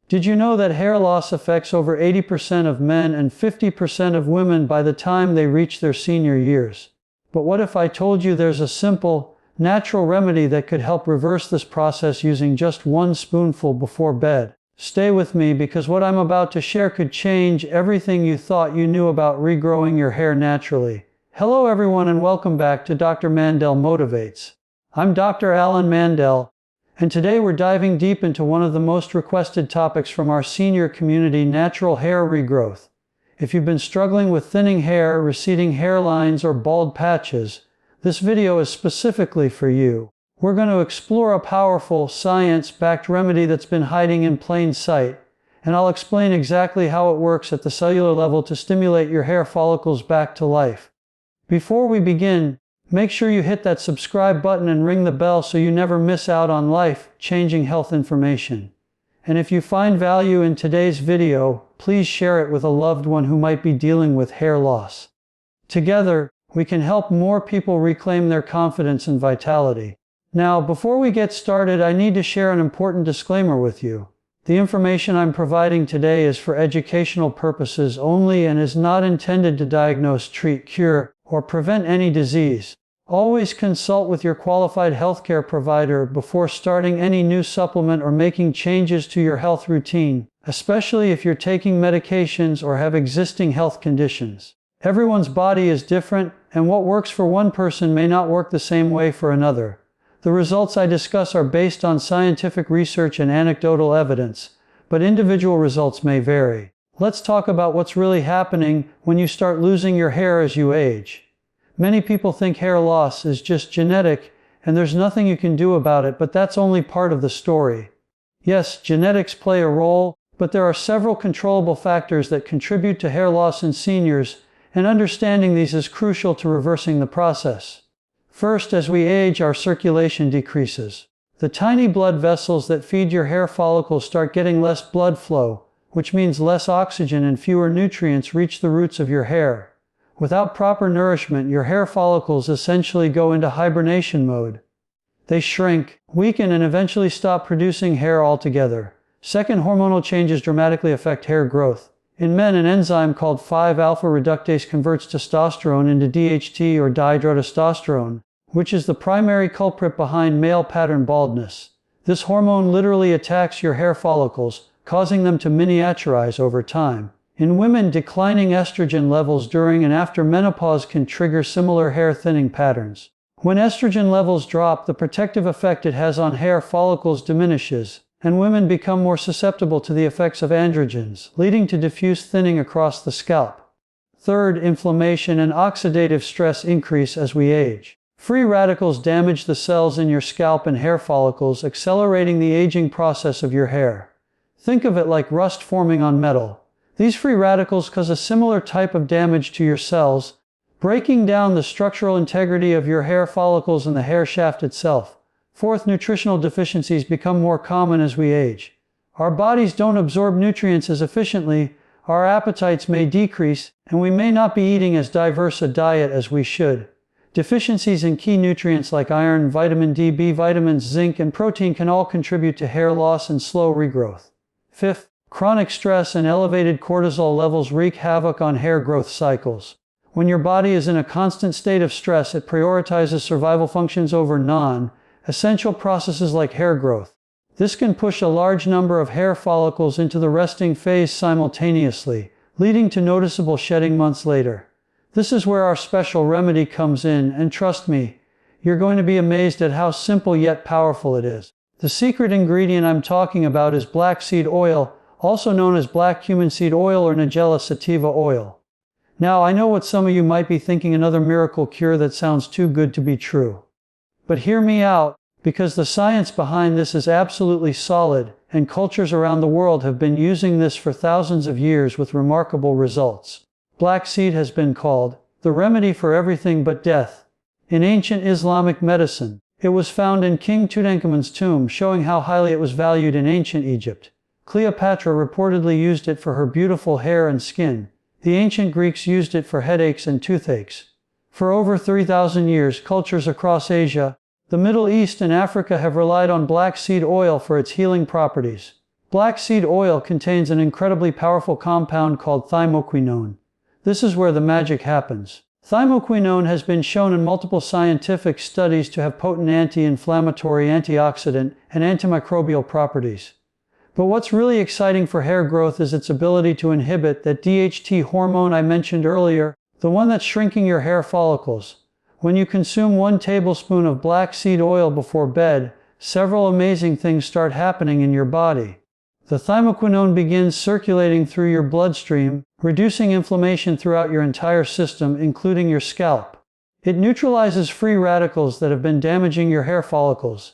Did you know that hair loss affects over 80% of men and 50% of women by the time they reach their senior years? But what if I told you there's a simple, natural remedy that could help reverse this process using just one spoonful before bed? Stay with me because what I'm about to share could change everything you thought you knew about regrowing your hair naturally. Hello everyone and welcome back to Dr. Mandell Motivates. I'm Dr. Alan Mandell, and today we're diving deep into one of the most requested topics from our senior community, natural hair regrowth. If you've been struggling with thinning hair, receding hairlines, or bald patches, this video is specifically for you. We're going to explore a powerful, science-backed remedy that's been hiding in plain sight, and I'll explain exactly how it works at the cellular level to stimulate your hair follicles back to life. Before we begin, make sure you hit that subscribe button and ring the bell so you never miss out on life-changing health information. And if you find value in today's video, please share it with a loved one who might be dealing with hair loss. Together, we can help more people reclaim their confidence and vitality. Now, before we get started, I need to share an important disclaimer with you. The information I'm providing today is for educational purposes only and is not intended to diagnose, treat, cure, or prevent any disease. Always consult with your qualified healthcare provider before starting any new supplement or making changes to your health routine, especially if you're taking medications or have existing health conditions. Everyone's body is different, and what works for one person may not work the same way for another. The results I discuss are based on scientific research and anecdotal evidence, but individual results may vary. Let's talk about what's really happening when you start losing your hair as you age. Many people think hair loss is just genetic and there's nothing you can do about it, but that's only part of the story. Yes, genetics play a role, but there are several controllable factors that contribute to hair loss in seniors, and understanding these is crucial to reversing the process. First, as we age, our circulation decreases. The tiny blood vessels that feed your hair follicles start getting less blood flow, which means less oxygen and fewer nutrients reach the roots of your hair. Without proper nourishment, your hair follicles essentially go into hibernation mode. They shrink, weaken, and eventually stop producing hair altogether. Second, hormonal changes dramatically affect hair growth. In men, an enzyme called 5-alpha reductase converts testosterone into DHT or dihydrotestosterone, which is the primary culprit behind male pattern baldness. This hormone literally attacks your hair follicles, causing them to miniaturize over time. In women, declining estrogen levels during and after menopause can trigger similar hair thinning patterns. When estrogen levels drop, the protective effect it has on hair follicles diminishes, and women become more susceptible to the effects of androgens, leading to diffuse thinning across the scalp. Third, inflammation and oxidative stress increase as we age. Free radicals damage the cells in your scalp and hair follicles, accelerating the aging process of your hair. Think of it like rust forming on metal. These free radicals cause a similar type of damage to your cells, breaking down the structural integrity of your hair follicles and the hair shaft itself. Fourth, nutritional deficiencies become more common as we age. Our bodies don't absorb nutrients as efficiently, our appetites may decrease, and we may not be eating as diverse a diet as we should. Deficiencies in key nutrients like iron, vitamin D, B vitamins, zinc, and protein can all contribute to hair loss and slow regrowth. Fifth, chronic stress and elevated cortisol levels wreak havoc on hair growth cycles. When your body is in a constant state of stress, it prioritizes survival functions over non-essential processes like hair growth. This can push a large number of hair follicles into the resting phase simultaneously, leading to noticeable shedding months later. This is where our special remedy comes in, and trust me, you're going to be amazed at how simple yet powerful it is. The secret ingredient I'm talking about is black seed oil, also known as black cumin seed oil or Nigella sativa oil. Now, I know what some of you might be thinking, another miracle cure that sounds too good to be true. But hear me out, because the science behind this is absolutely solid, and cultures around the world have been using this for thousands of years with remarkable results. Black seed has been called the remedy for everything but death. In ancient Islamic medicine, it was found in King Tutankhamun's tomb, showing how highly it was valued in ancient Egypt. Cleopatra reportedly used it for her beautiful hair and skin. The ancient Greeks used it for headaches and toothaches. For over 3,000 years, cultures across Asia, the Middle East, and Africa have relied on black seed oil for its healing properties. Black seed oil contains an incredibly powerful compound called thymoquinone. This is where the magic happens. Thymoquinone has been shown in multiple scientific studies to have potent anti-inflammatory, antioxidant, and antimicrobial properties. But what's really exciting for hair growth is its ability to inhibit that DHT hormone I mentioned earlier, the one that's shrinking your hair follicles. When you consume 1 tablespoon of black seed oil before bed, several amazing things start happening in your body. The thymoquinone begins circulating through your bloodstream, reducing inflammation throughout your entire system, including your scalp. It neutralizes free radicals that have been damaging your hair follicles,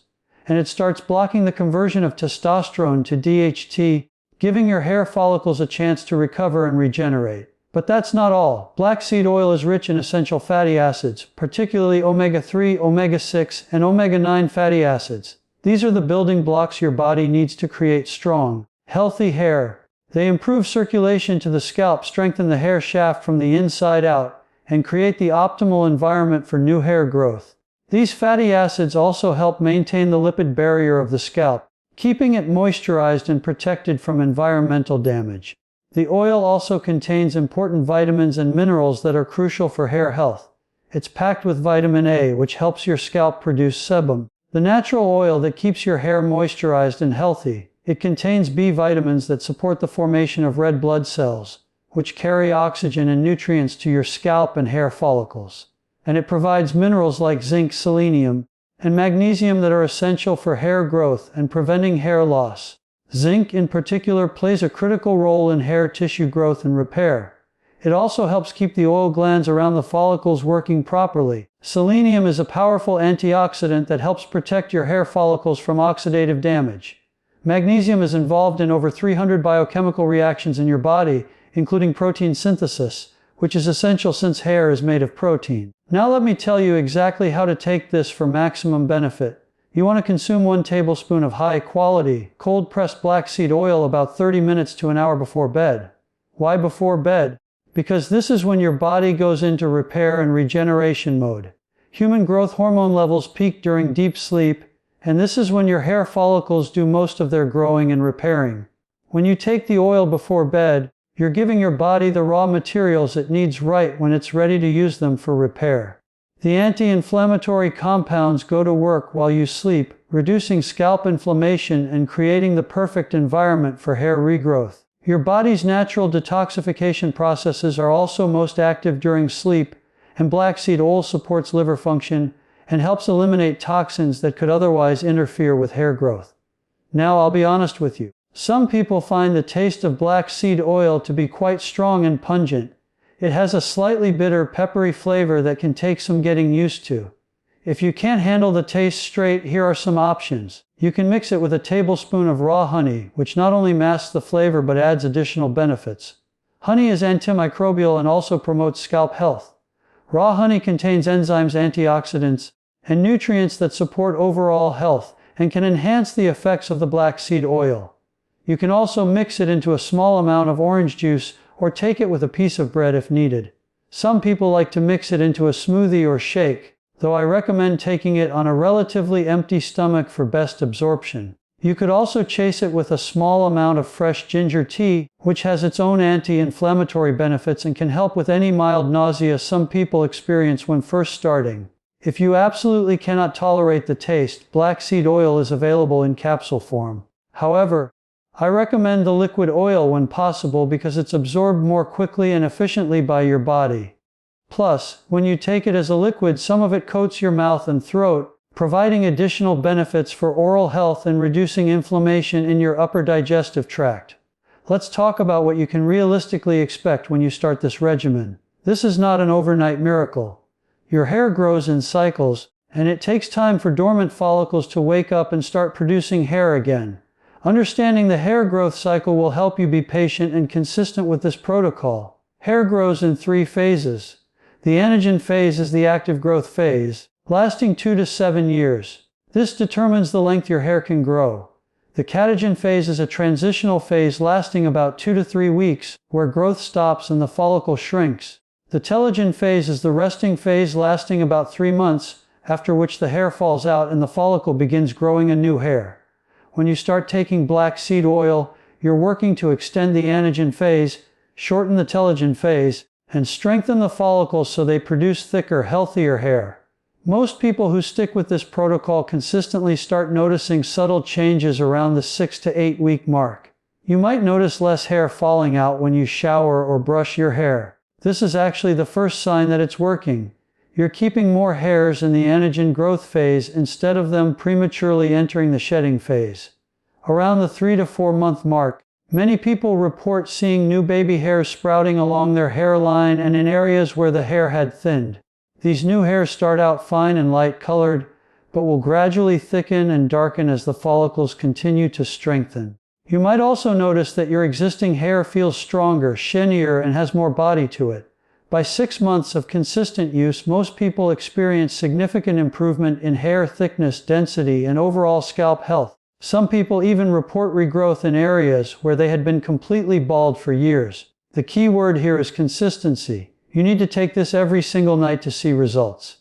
and it starts blocking the conversion of testosterone to DHT, giving your hair follicles a chance to recover and regenerate. But that's not all. Black seed oil is rich in essential fatty acids, particularly omega-3, omega-6, and omega-9 fatty acids. These are the building blocks your body needs to create strong, healthy hair. They improve circulation to the scalp, strengthen the hair shaft from the inside out, and create the optimal environment for new hair growth. These fatty acids also help maintain the lipid barrier of the scalp, keeping it moisturized and protected from environmental damage. The oil also contains important vitamins and minerals that are crucial for hair health. It's packed with vitamin A, which helps your scalp produce sebum, the natural oil that keeps your hair moisturized and healthy. It contains B vitamins that support the formation of red blood cells, which carry oxygen and nutrients to your scalp and hair follicles. And it provides minerals like zinc, selenium, and magnesium that are essential for hair growth and preventing hair loss. Zinc in particular plays a critical role in hair tissue growth and repair. It also helps keep the oil glands around the follicles working properly. Selenium is a powerful antioxidant that helps protect your hair follicles from oxidative damage. Magnesium is involved in over 300 biochemical reactions in your body, including protein synthesis, which is essential since hair is made of protein. Now let me tell you exactly how to take this for maximum benefit. You want to consume 1 tablespoon of high-quality, cold-pressed black seed oil about 30 minutes to an hour before bed. Why before bed? Because this is when your body goes into repair and regeneration mode. Human growth hormone levels peak during deep sleep, and this is when your hair follicles do most of their growing and repairing. When you take the oil before bed, you're giving your body the raw materials it needs right when it's ready to use them for repair. The anti-inflammatory compounds go to work while you sleep, reducing scalp inflammation and creating the perfect environment for hair regrowth. Your body's natural detoxification processes are also most active during sleep, and black seed oil supports liver function and helps eliminate toxins that could otherwise interfere with hair growth. Now I'll be honest with you. Some people find the taste of black seed oil to be quite strong and pungent. It has a slightly bitter, peppery flavor that can take some getting used to. If you can't handle the taste straight, here are some options. You can mix it with a tablespoon of raw honey, which not only masks the flavor but adds additional benefits. Honey is antimicrobial and also promotes scalp health. Raw honey contains enzymes, antioxidants, and nutrients that support overall health and can enhance the effects of the black seed oil. You can also mix it into a small amount of orange juice or take it with a piece of bread if needed. Some people like to mix it into a smoothie or shake, though I recommend taking it on a relatively empty stomach for best absorption. You could also chase it with a small amount of fresh ginger tea, which has its own anti-inflammatory benefits and can help with any mild nausea some people experience when first starting. If you absolutely cannot tolerate the taste, black seed oil is available in capsule form. However, I recommend the liquid oil when possible because it's absorbed more quickly and efficiently by your body. Plus, when you take it as a liquid, some of it coats your mouth and throat, providing additional benefits for oral health and reducing inflammation in your upper digestive tract. Let's talk about what you can realistically expect when you start this regimen. This is not an overnight miracle. Your hair grows in cycles, and it takes time for dormant follicles to wake up and start producing hair again. Understanding the hair growth cycle will help you be patient and consistent with this protocol. Hair grows in 3 phases. The anagen phase is the active growth phase, lasting 2 to 7 years. This determines the length your hair can grow. The catagen phase is a transitional phase lasting about 2 to 3 weeks, where growth stops and the follicle shrinks. The telogen phase is the resting phase lasting about 3 months, after which the hair falls out and the follicle begins growing a new hair. When you start taking black seed oil, you're working to extend the anagen phase, shorten the telogen phase, and strengthen the follicles so they produce thicker, healthier hair. Most people who stick with this protocol consistently start noticing subtle changes around the 6 to 8 week mark. You might notice less hair falling out when you shower or brush your hair. This is actually the first sign that it's working. You're keeping more hairs in the anagen growth phase instead of them prematurely entering the shedding phase. Around the 3 to 4 month mark, many people report seeing new baby hairs sprouting along their hairline and in areas where the hair had thinned. These new hairs start out fine and light colored, but will gradually thicken and darken as the follicles continue to strengthen. You might also notice that your existing hair feels stronger, shinier, and has more body to it. By 6 months of consistent use, most people experience significant improvement in hair thickness, density, and overall scalp health. Some people even report regrowth in areas where they had been completely bald for years. The key word here is consistency. You need to take this every single night to see results.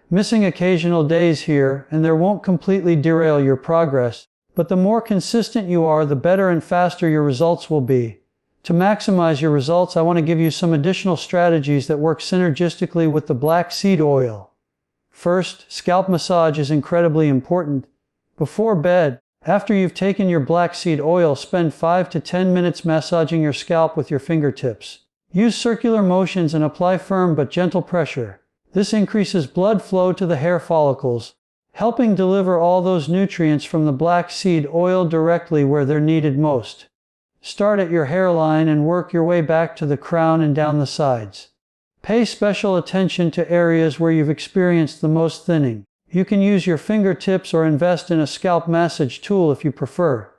Missing occasional days here and there won't completely derail your progress, but the more consistent you are, the better and faster your results will be. To maximize your results, I want to give you some additional strategies that work synergistically with the black seed oil. First, scalp massage is incredibly important. Before bed, after you've taken your black seed oil, spend 5 to 10 minutes massaging your scalp with your fingertips. Use circular motions and apply firm but gentle pressure. This increases blood flow to the hair follicles, helping deliver all those nutrients from the black seed oil directly where they're needed most. Start at your hairline and work your way back to the crown and down the sides. Pay special attention to areas where you've experienced the most thinning. You can use your fingertips or invest in a scalp massage tool if you prefer.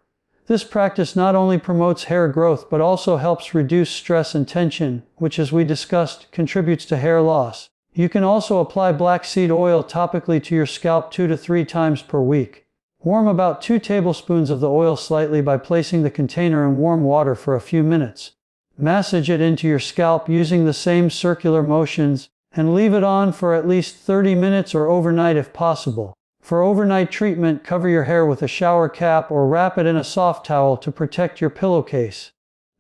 This practice not only promotes hair growth but also helps reduce stress and tension, which, as we discussed, contributes to hair loss. You can also apply black seed oil topically to your scalp 2 to 3 times per week. Warm about 2 tablespoons of the oil slightly by placing the container in warm water for a few minutes. Massage it into your scalp using the same circular motions, and leave it on for at least 30 minutes or overnight if possible. For overnight treatment, cover your hair with a shower cap or wrap it in a soft towel to protect your pillowcase.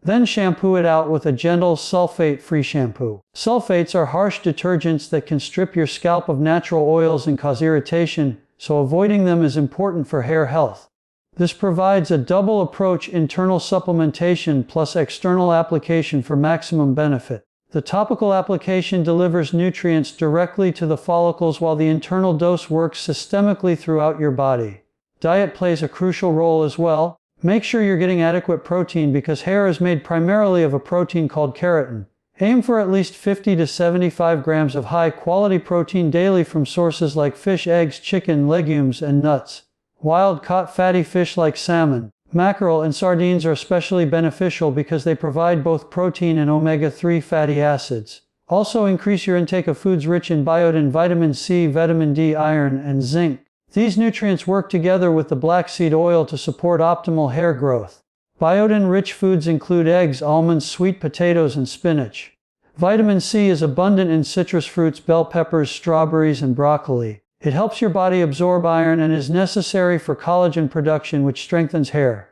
Then shampoo it out with a gentle sulfate-free shampoo. Sulfates are harsh detergents that can strip your scalp of natural oils and cause irritation, so avoiding them is important for hair health. This provides a double approach: internal supplementation plus external application for maximum benefit. The topical application delivers nutrients directly to the follicles while the internal dose works systemically throughout your body. Diet plays a crucial role as well. Make sure you're getting adequate protein because hair is made primarily of a protein called keratin. Aim for at least 50 to 75 grams of high-quality protein daily from sources like fish, eggs, chicken, legumes, and nuts. Wild-caught fatty fish like salmon, mackerel, and sardines are especially beneficial because they provide both protein and omega-3 fatty acids. Also, increase your intake of foods rich in biotin, vitamin C, vitamin D, iron, and zinc. These nutrients work together with the black seed oil to support optimal hair growth. Biotin-rich foods include eggs, almonds, sweet potatoes, and spinach. Vitamin C is abundant in citrus fruits, bell peppers, strawberries, and broccoli. It helps your body absorb iron and is necessary for collagen production, which strengthens hair.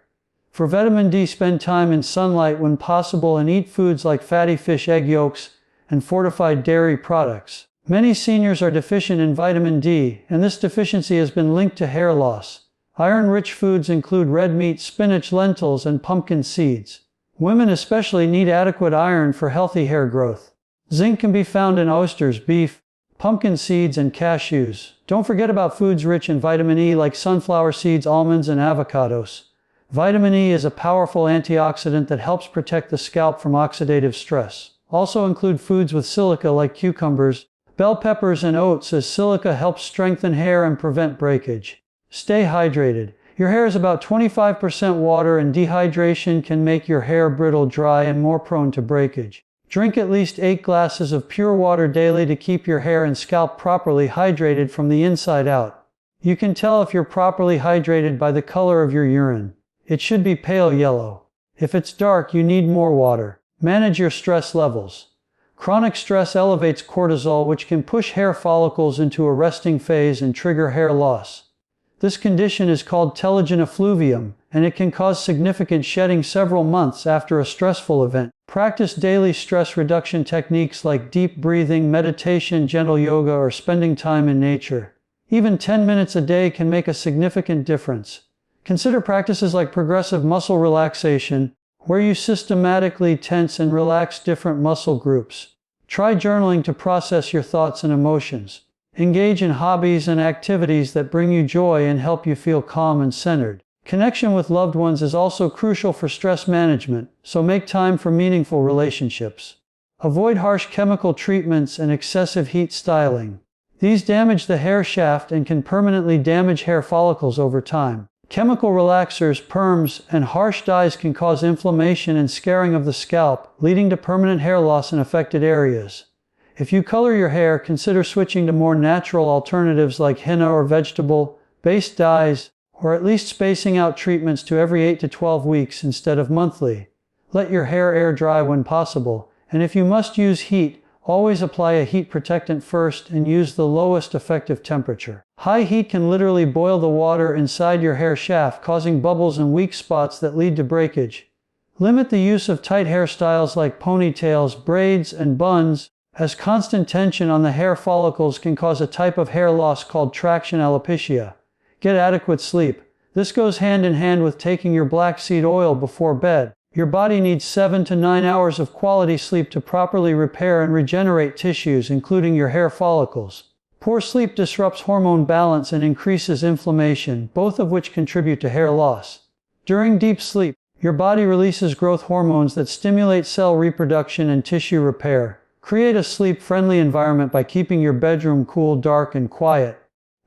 For vitamin D, spend time in sunlight when possible and eat foods like fatty fish, egg yolks, and fortified dairy products. Many seniors are deficient in vitamin D, and this deficiency has been linked to hair loss. Iron-rich foods include red meat, spinach, lentils, and pumpkin seeds. Women especially need adequate iron for healthy hair growth. Zinc can be found in oysters, beef, pumpkin seeds, and cashews. Don't forget about foods rich in vitamin E like sunflower seeds, almonds, and avocados. Vitamin E is a powerful antioxidant that helps protect the scalp from oxidative stress. Also include foods with silica like cucumbers, bell peppers, and oats, as silica helps strengthen hair and prevent breakage. Stay hydrated. Your hair is about 25% water, and dehydration can make your hair brittle, dry, and more prone to breakage. Drink at least 8 glasses of pure water daily to keep your hair and scalp properly hydrated from the inside out. You can tell if you're properly hydrated by the color of your urine. It should be pale yellow. If it's dark, you need more water. Manage your stress levels. Chronic stress elevates cortisol, which can push hair follicles into a resting phase and trigger hair loss. This condition is called telogen effluvium, and it can cause significant shedding several months after a stressful event. Practice daily stress reduction techniques like deep breathing, meditation, gentle yoga, or spending time in nature. Even 10 minutes a day can make a significant difference. Consider practices like progressive muscle relaxation, where you systematically tense and relax different muscle groups. Try journaling to process your thoughts and emotions. Engage in hobbies and activities that bring you joy and help you feel calm and centered. Connection with loved ones is also crucial for stress management, so make time for meaningful relationships. Avoid harsh chemical treatments and excessive heat styling. These damage the hair shaft and can permanently damage hair follicles over time. Chemical relaxers, perms, and harsh dyes can cause inflammation and scarring of the scalp, leading to permanent hair loss in affected areas. If you color your hair, consider switching to more natural alternatives like henna or vegetable-based dyes, or at least spacing out treatments to every 8 to 12 weeks instead of monthly. Let your hair air dry when possible, and if you must use heat, always apply a heat protectant first and use the lowest effective temperature. High heat can literally boil the water inside your hair shaft, causing bubbles and weak spots that lead to breakage. Limit the use of tight hairstyles like ponytails, braids, and buns, as constant tension on the hair follicles can cause a type of hair loss called traction alopecia. Get adequate sleep. This goes hand in hand with taking your black seed oil before bed. Your body needs 7 to 9 hours of quality sleep to properly repair and regenerate tissues, including your hair follicles. Poor sleep disrupts hormone balance and increases inflammation, both of which contribute to hair loss. During deep sleep, your body releases growth hormones that stimulate cell reproduction and tissue repair. Create a sleep-friendly environment by keeping your bedroom cool, dark, and quiet.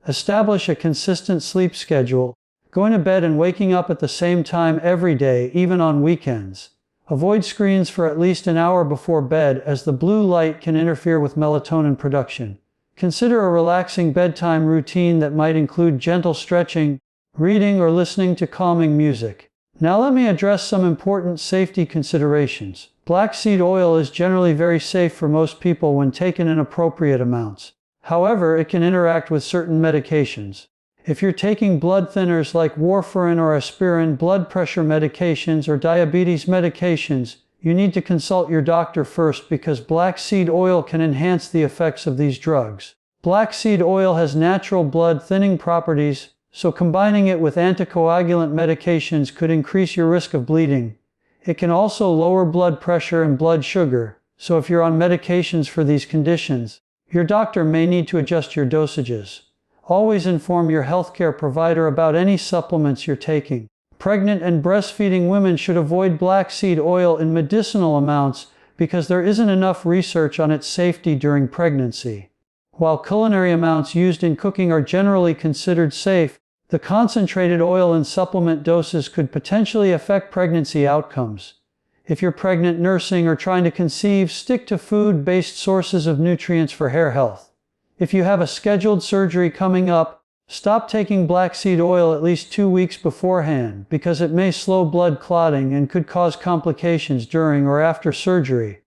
Establish a consistent sleep schedule, going to bed and waking up at the same time every day, even on weekends. Avoid screens for at least an hour before bed, as the blue light can interfere with melatonin production. Consider a relaxing bedtime routine that might include gentle stretching, reading, or listening to calming music. Now let me address some important safety considerations. Black seed oil is generally very safe for most people when taken in appropriate amounts. However, it can interact with certain medications. If you're taking blood thinners like warfarin or aspirin, blood pressure medications, or diabetes medications, you need to consult your doctor first, because black seed oil can enhance the effects of these drugs. Black seed oil has natural blood thinning properties, so combining it with anticoagulant medications could increase your risk of bleeding. It can also lower blood pressure and blood sugar, so if you're on medications for these conditions, your doctor may need to adjust your dosages. Always inform your healthcare provider about any supplements you're taking. Pregnant and breastfeeding women should avoid black seed oil in medicinal amounts because there isn't enough research on its safety during pregnancy. While culinary amounts used in cooking are generally considered safe, the concentrated oil in supplement doses could potentially affect pregnancy outcomes. If you're pregnant, nursing, or trying to conceive, stick to food-based sources of nutrients for hair health. If you have a scheduled surgery coming up, stop taking black seed oil at least 2 weeks beforehand, because it may slow blood clotting and could cause complications during or after surgery.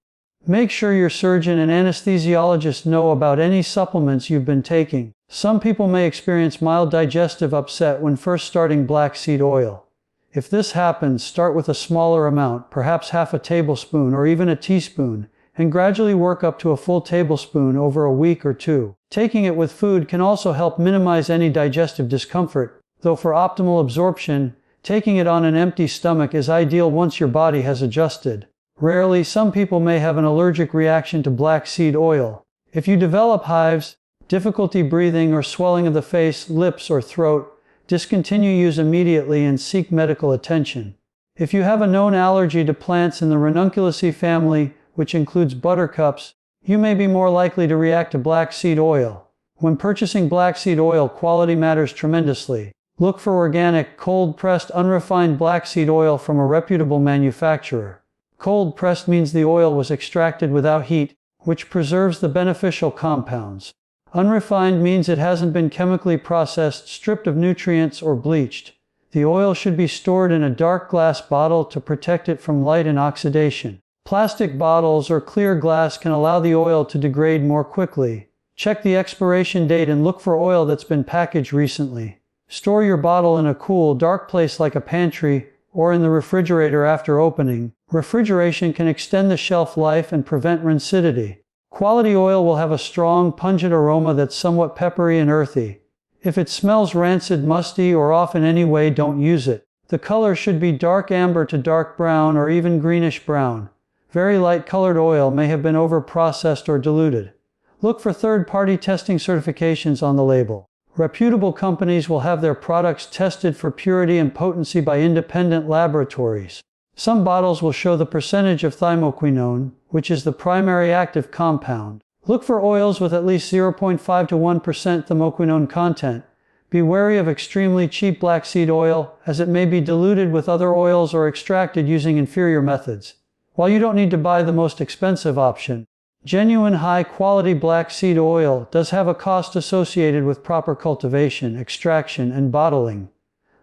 Make sure your surgeon and anesthesiologist know about any supplements you've been taking. Some people may experience mild digestive upset when first starting black seed oil. If this happens, start with a smaller amount, perhaps half a tablespoon or even a teaspoon, and gradually work up to a full tablespoon over a week or two. Taking it with food can also help minimize any digestive discomfort, though for optimal absorption, taking it on an empty stomach is ideal once your body has adjusted. Rarely, some people may have an allergic reaction to black seed oil. If you develop hives, difficulty breathing, or swelling of the face, lips, or throat, discontinue use immediately and seek medical attention. If you have a known allergy to plants in the Ranunculaceae family, which includes buttercups, you may be more likely to react to black seed oil. When purchasing black seed oil, quality matters tremendously. Look for organic, cold-pressed, unrefined black seed oil from a reputable manufacturer. Cold-pressed means the oil was extracted without heat, which preserves the beneficial compounds. Unrefined means it hasn't been chemically processed, stripped of nutrients, or bleached. The oil should be stored in a dark glass bottle to protect it from light and oxidation. Plastic bottles or clear glass can allow the oil to degrade more quickly. Check the expiration date and look for oil that's been packaged recently. Store your bottle in a cool, dark place like a pantry or in the refrigerator after opening. Refrigeration can extend the shelf life and prevent rancidity. Quality oil will have a strong, pungent aroma that's somewhat peppery and earthy. If it smells rancid, musty, or off in any way, don't use it. The color should be dark amber to dark brown or even greenish brown. Very light colored oil may have been over-processed or diluted. Look for third-party testing certifications on the label. Reputable companies will have their products tested for purity and potency by independent laboratories. Some bottles will show the percentage of thymoquinone, which is the primary active compound. Look for oils with at least 0.5 to 1% thymoquinone content. Be wary of extremely cheap black seed oil, as it may be diluted with other oils or extracted using inferior methods. While you don't need to buy the most expensive option, genuine high-quality black seed oil does have a cost associated with proper cultivation, extraction, and bottling.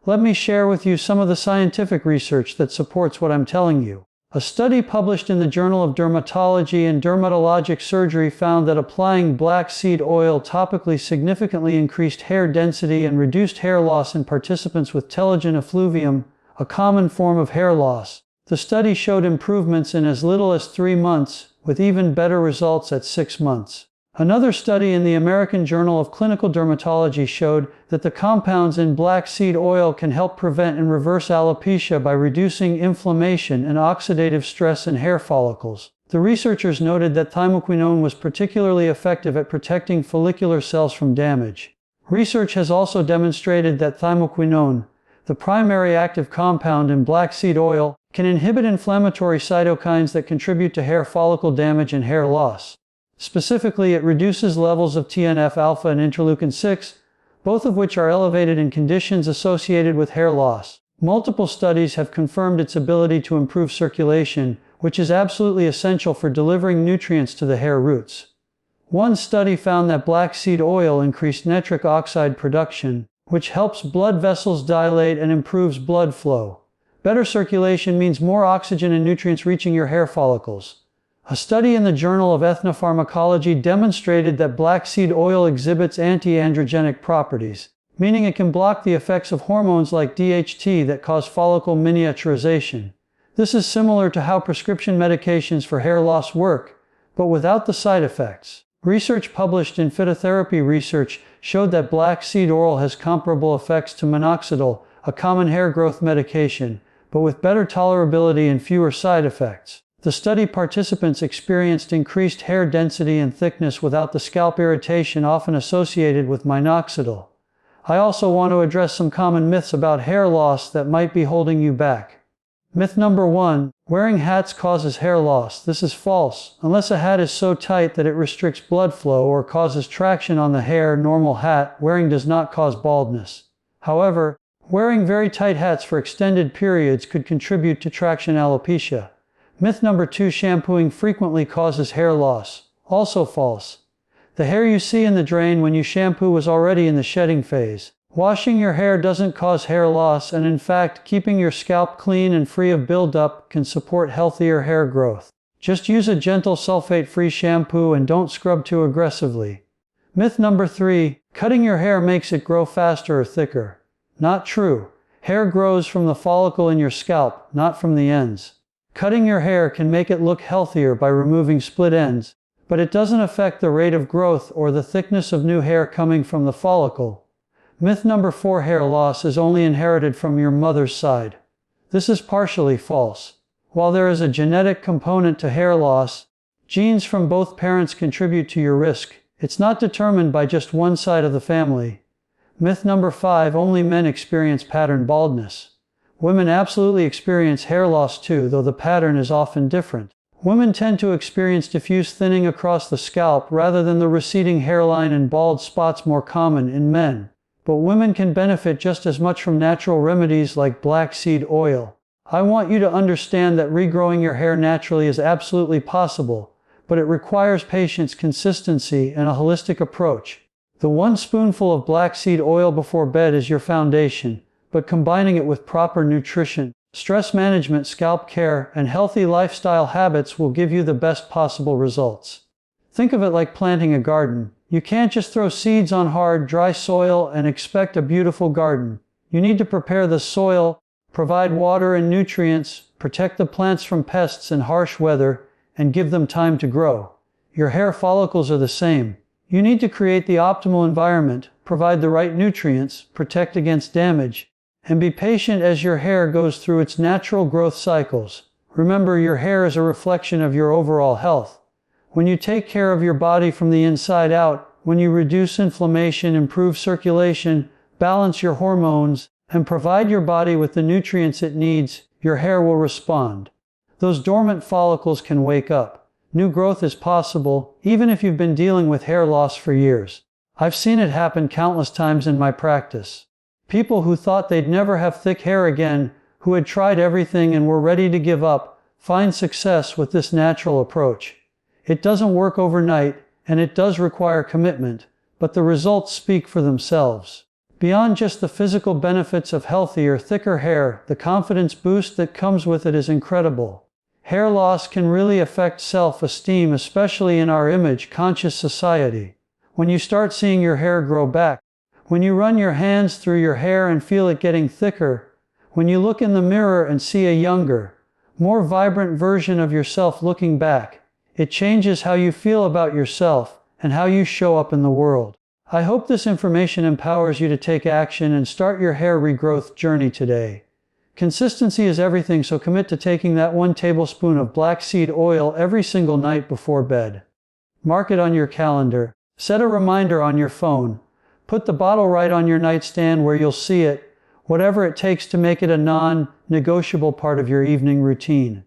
Let me share with you some of the scientific research that supports what I'm telling you. A study published in the Journal of Dermatology and Dermatologic Surgery found that applying black seed oil topically significantly increased hair density and reduced hair loss in participants with telogen effluvium, a common form of hair loss. The study showed improvements in as little as 3 months, with even better results at 6 months. Another study in the American Journal of Clinical Dermatology showed that the compounds in black seed oil can help prevent and reverse alopecia by reducing inflammation and oxidative stress in hair follicles. The researchers noted that thymoquinone was particularly effective at protecting follicular cells from damage. Research has also demonstrated that thymoquinone, the primary active compound in black seed oil, can inhibit inflammatory cytokines that contribute to hair follicle damage and hair loss. Specifically, it reduces levels of TNF-alpha and interleukin-6, both of which are elevated in conditions associated with hair loss. Multiple studies have confirmed its ability to improve circulation, which is absolutely essential for delivering nutrients to the hair roots. One study found that black seed oil increased nitric oxide production, which helps blood vessels dilate and improves blood flow. Better circulation means more oxygen and nutrients reaching your hair follicles. A study in the Journal of Ethnopharmacology demonstrated that black seed oil exhibits anti-androgenic properties, meaning it can block the effects of hormones like DHT that cause follicle miniaturization. This is similar to how prescription medications for hair loss work, but without the side effects. Research published in Phytotherapy Research showed that black seed oil has comparable effects to minoxidil, a common hair growth medication, but with better tolerability and fewer side effects. The study participants experienced increased hair density and thickness without the scalp irritation often associated with minoxidil. I also want to address some common myths about hair loss that might be holding you back. Myth number 1, wearing hats causes hair loss. This is false. Unless a hat is so tight that it restricts blood flow or causes traction on the hair, normal hat wearing does not cause baldness. However, wearing very tight hats for extended periods could contribute to traction alopecia. Myth number 2, shampooing frequently causes hair loss. Also false. The hair you see in the drain when you shampoo was already in the shedding phase. Washing your hair doesn't cause hair loss, and in fact, keeping your scalp clean and free of buildup can support healthier hair growth. Just use a gentle sulfate-free shampoo and don't scrub too aggressively. Myth number 3, cutting your hair makes it grow faster or thicker. Not true. Hair grows from the follicle in your scalp, not from the ends. Cutting your hair can make it look healthier by removing split ends, but it doesn't affect the rate of growth or the thickness of new hair coming from the follicle. Myth number 4, hair loss is only inherited from your mother's side. This is partially false. While there is a genetic component to hair loss, genes from both parents contribute to your risk. It's not determined by just one side of the family. Myth number 5, only men experience pattern baldness. Women absolutely experience hair loss too, though the pattern is often different. Women tend to experience diffuse thinning across the scalp rather than the receding hairline and bald spots more common in men. But women can benefit just as much from natural remedies like black seed oil. I want you to understand that regrowing your hair naturally is absolutely possible, but it requires patience, consistency, and a holistic approach. The 1 spoonful of black seed oil before bed is your foundation, but combining it with proper nutrition, stress management, scalp care, and healthy lifestyle habits will give you the best possible results. Think of it like planting a garden. You can't just throw seeds on hard, dry soil and expect a beautiful garden. You need to prepare the soil, provide water and nutrients, protect the plants from pests and harsh weather, and give them time to grow. Your hair follicles are the same. You need to create the optimal environment, provide the right nutrients, protect against damage, and be patient as your hair goes through its natural growth cycles. Remember, your hair is a reflection of your overall health. When you take care of your body from the inside out, when you reduce inflammation, improve circulation, balance your hormones, and provide your body with the nutrients it needs, your hair will respond. Those dormant follicles can wake up. New growth is possible, even if you've been dealing with hair loss for years. I've seen it happen countless times in my practice. People who thought they'd never have thick hair again, who had tried everything and were ready to give up, find success with this natural approach. It doesn't work overnight, and it does require commitment, but the results speak for themselves. Beyond just the physical benefits of healthier, thicker hair, the confidence boost that comes with it is incredible. Hair loss can really affect self-esteem, especially in our image-conscious society. When you start seeing your hair grow back, when you run your hands through your hair and feel it getting thicker, when you look in the mirror and see a younger, more vibrant version of yourself looking back, it changes how you feel about yourself and how you show up in the world. I hope this information empowers you to take action and start your hair regrowth journey today. Consistency is everything, so commit to taking that 1 tablespoon of black seed oil every single night before bed. Mark it on your calendar. Set a reminder on your phone. Put the bottle right on your nightstand where you'll see it, whatever it takes to make it a non-negotiable part of your evening routine.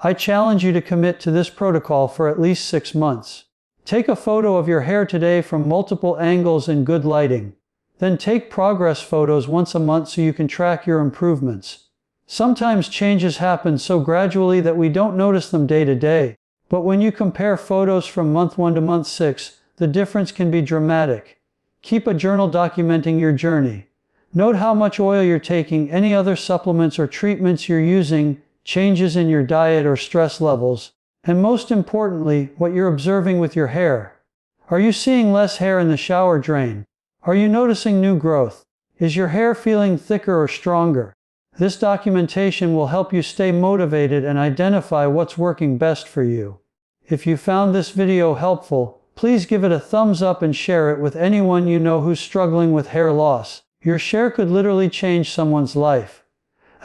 I challenge you to commit to this protocol for at least 6 months. Take a photo of your hair today from multiple angles in good lighting. Then take progress photos once a month so you can track your improvements. Sometimes changes happen so gradually that we don't notice them day to day. But when you compare photos from month 1 to month 6, the difference can be dramatic. Keep a journal documenting your journey. Note how much oil you're taking, any other supplements or treatments you're using, changes in your diet or stress levels, and most importantly, what you're observing with your hair. Are you seeing less hair in the shower drain? Are you noticing new growth? Is your hair feeling thicker or stronger? This documentation will help you stay motivated and identify what's working best for you. If you found this video helpful, please give it a thumbs up and share it with anyone you know who's struggling with hair loss. Your share could literally change someone's life.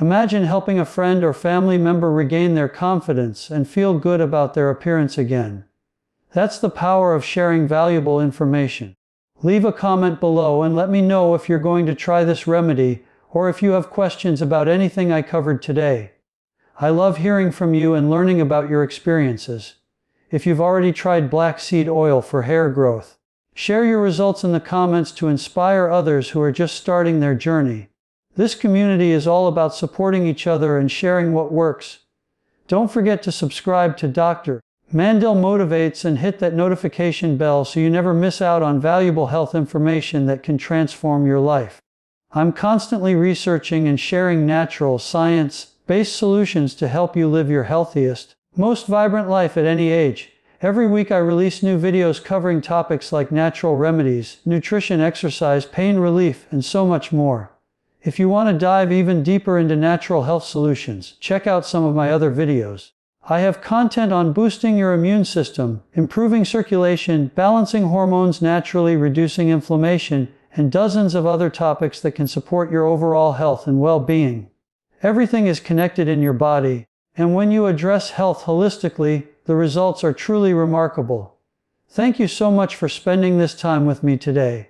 Imagine helping a friend or family member regain their confidence and feel good about their appearance again. That's the power of sharing valuable information. Leave a comment below and let me know if you're going to try this remedy, or if you have questions about anything I covered today. I love hearing from you and learning about your experiences. If you've already tried black seed oil for hair growth, share your results in the comments to inspire others who are just starting their journey. This community is all about supporting each other and sharing what works. Don't forget to subscribe to Dr. Mandell Motivates and hit that notification bell so you never miss out on valuable health information that can transform your life. I'm constantly researching and sharing natural, science-based solutions to help you live your healthiest, most vibrant life at any age. Every week I release new videos covering topics like natural remedies, nutrition, exercise, pain relief, and so much more. If you want to dive even deeper into natural health solutions, check out some of my other videos. I have content on boosting your immune system, improving circulation, balancing hormones naturally, reducing inflammation, and dozens of other topics that can support your overall health and well-being. Everything is connected in your body, and when you address health holistically, the results are truly remarkable. Thank you so much for spending this time with me today.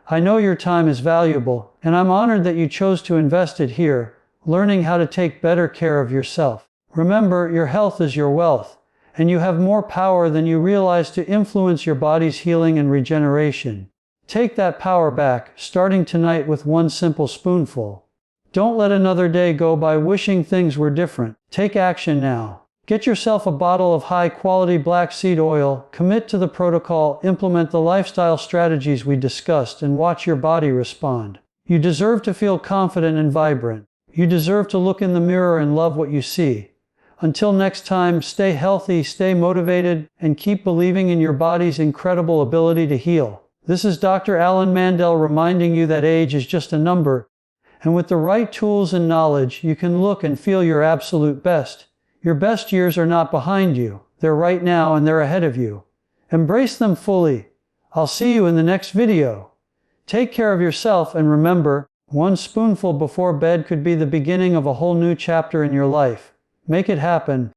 I know your time is valuable, and I'm honored that you chose to invest it here, learning how to take better care of yourself. Remember, your health is your wealth, and you have more power than you realize to influence your body's healing and regeneration. Take that power back, starting tonight with 1 simple spoonful. Don't let another day go by wishing things were different. Take action now. Get yourself a bottle of high-quality black seed oil, commit to the protocol, implement the lifestyle strategies we discussed, and watch your body respond. You deserve to feel confident and vibrant. You deserve to look in the mirror and love what you see. Until next time, stay healthy, stay motivated, and keep believing in your body's incredible ability to heal. This is Dr. Alan Mandell reminding you that age is just a number, and with the right tools and knowledge, you can look and feel your absolute best. Your best years are not behind you. They're right now and they're ahead of you. Embrace them fully. I'll see you in the next video. Take care of yourself and remember, one spoonful before bed could be the beginning of a whole new chapter in your life. Make it happen.